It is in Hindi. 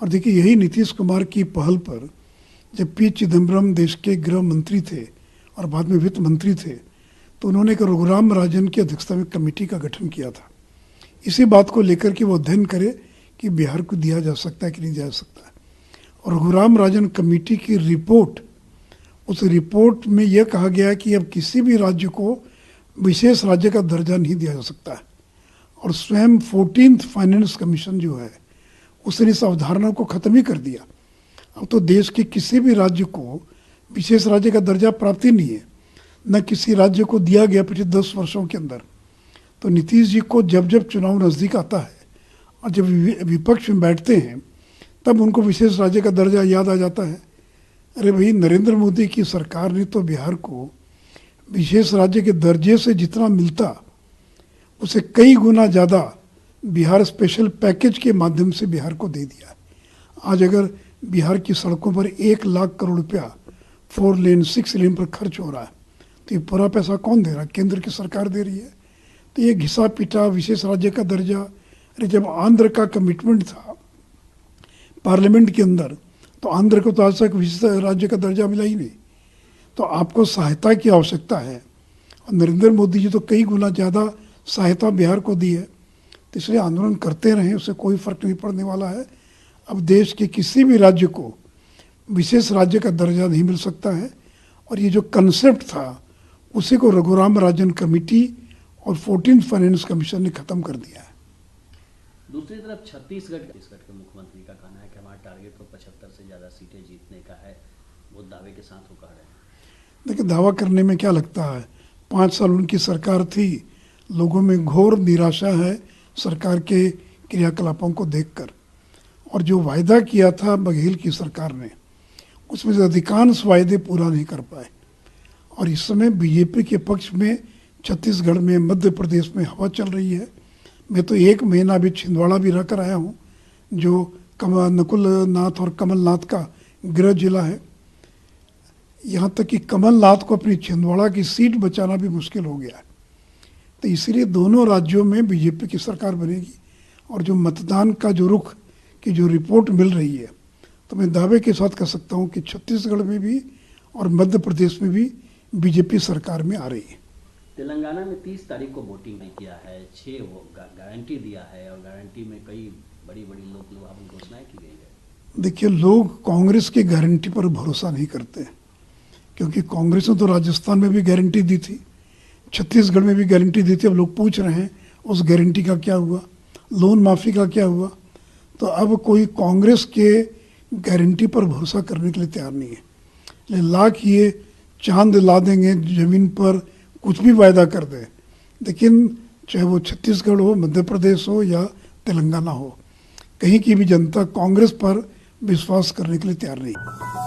और देखिए, यही नीतीश कुमार की पहल पर जब पी चिदम्बरम देश के गृह मंत्री थे और बाद में वित्त मंत्री थे, तो उन्होंने एक रघुराम राजन की अध्यक्षता में कमेटी का गठन किया था, इसी बात को लेकर कि वो अध्ययन करे कि बिहार को दिया जा सकता है कि नहीं दिया जा सकता है। और रघुराम राजन कमेटी की रिपोर्ट, उस रिपोर्ट में यह कहा गया कि अब किसी भी राज्य को विशेष राज्य का दर्जा नहीं दिया जा सकता है। और स्वयं 14th फाइनेंस कमीशन जो है, उसने इस अवधारणा को ख़त्म ही कर दिया। अब तो देश के किसी भी राज्य को विशेष राज्य का दर्जा प्राप्त ही नहीं है, न किसी राज्य को दिया गया पिछले 10 वर्षों के अंदर। तो नीतीश जी को जब जब चुनाव नज़दीक आता है और जब विपक्ष में बैठते हैं, तब उनको विशेष राज्य का दर्जा याद आ जाता है। अरे भाई, नरेंद्र मोदी की सरकार ने तो बिहार को विशेष राज्य के दर्जे से जितना मिलता, उसे कई गुना ज़्यादा बिहार स्पेशल पैकेज के माध्यम से बिहार को दे दिया। आज अगर बिहार की सड़कों पर 1 लाख करोड़ रुपया 4 लेन 6 लेन पर खर्च हो रहा है, तो ये पूरा पैसा कौन दे रहा है? केंद्र की सरकार दे रही है। तो ये घिसा पिटा विशेष राज्य का दर्जा, अरे जब आंध्र का कमिटमेंट था पार्लियामेंट के अंदर, तो आंध्र को तो आज तक विशेष राज्य का दर्जा मिला ही नहीं। तो आपको सहायता की आवश्यकता है, और नरेंद्र मोदी जी तो कई गुना ज़्यादा सहायता बिहार को दी है। तो इसलिए आंदोलन करते रहें, उससे कोई फर्क नहीं पड़ने वाला है। अब देश के किसी भी राज्य को विशेष राज्य का दर्जा नहीं मिल सकता है। और ये जो कंसेप्ट था, उसी को रघुराम राजन कमेटी और 14th फाइनेंस कमीशन ने ख़त्म कर दिया है। दूसरी तरफ छत्तीसगढ़ के मुख्यमंत्री का कहना है कि हमारा टारगेट तो 75 से ज़्यादा सीटें जीतने का है। वो दावे के साथ वो कह रहे हैं। देखिए, दावा करने में क्या लगता है? 5 साल उनकी सरकार थी, लोगों में घोर निराशा है सरकार के क्रियाकलापों को देखकर। और जो वायदा किया था बघेल की सरकार ने, उसमें से अधिकांश वायदे पूरा नहीं कर पाए। और इस समय बीजेपी के पक्ष में छत्तीसगढ़ में, मध्य प्रदेश में हवा चल रही है। मैं तो 1 महीना अभी छिंदवाड़ा भी रह कर आया हूँ, जो नकुल नाथ और कमलनाथ का गृह जिला है। यहाँ तक कि कमलनाथ को अपनी छिंदवाड़ा की सीट बचाना भी मुश्किल हो गया है। तो इसीलिए दोनों राज्यों में बीजेपी की सरकार बनेगी। और जो मतदान का जो रुख की जो रिपोर्ट मिल रही है, तो मैं दावे के साथ कह सकता हूँ कि छत्तीसगढ़ में भी और मध्य प्रदेश में भी बीजेपी सरकार में आ रही है। तेलंगाना में 30 तारीख को वोटिंग नहीं किया है, 6 वो गारंटी दिया है, और गारंटी में कई बड़ी बड़ी लोक लुभावन घोषणाएं की गई है। देखिए, लोग कांग्रेस की गारंटी पर भरोसा नहीं करते, क्योंकि कांग्रेस ने तो राजस्थान में भी गारंटी दी थी, छत्तीसगढ़ में भी गारंटी दी थी। अब लोग पूछ रहे हैं उस गारंटी का क्या हुआ, लोन माफ़ी का क्या हुआ। तो अब कोई कांग्रेस के गारंटी पर भरोसा करने के लिए तैयार नहीं है। लाख ये चांद ला देंगे ज़मीन पर, कुछ भी वायदा कर दें, लेकिन चाहे वो छत्तीसगढ़ हो, मध्य प्रदेश हो या तेलंगाना हो, कहीं की भी जनता कांग्रेस पर विश्वास करने के लिए तैयार नहीं है।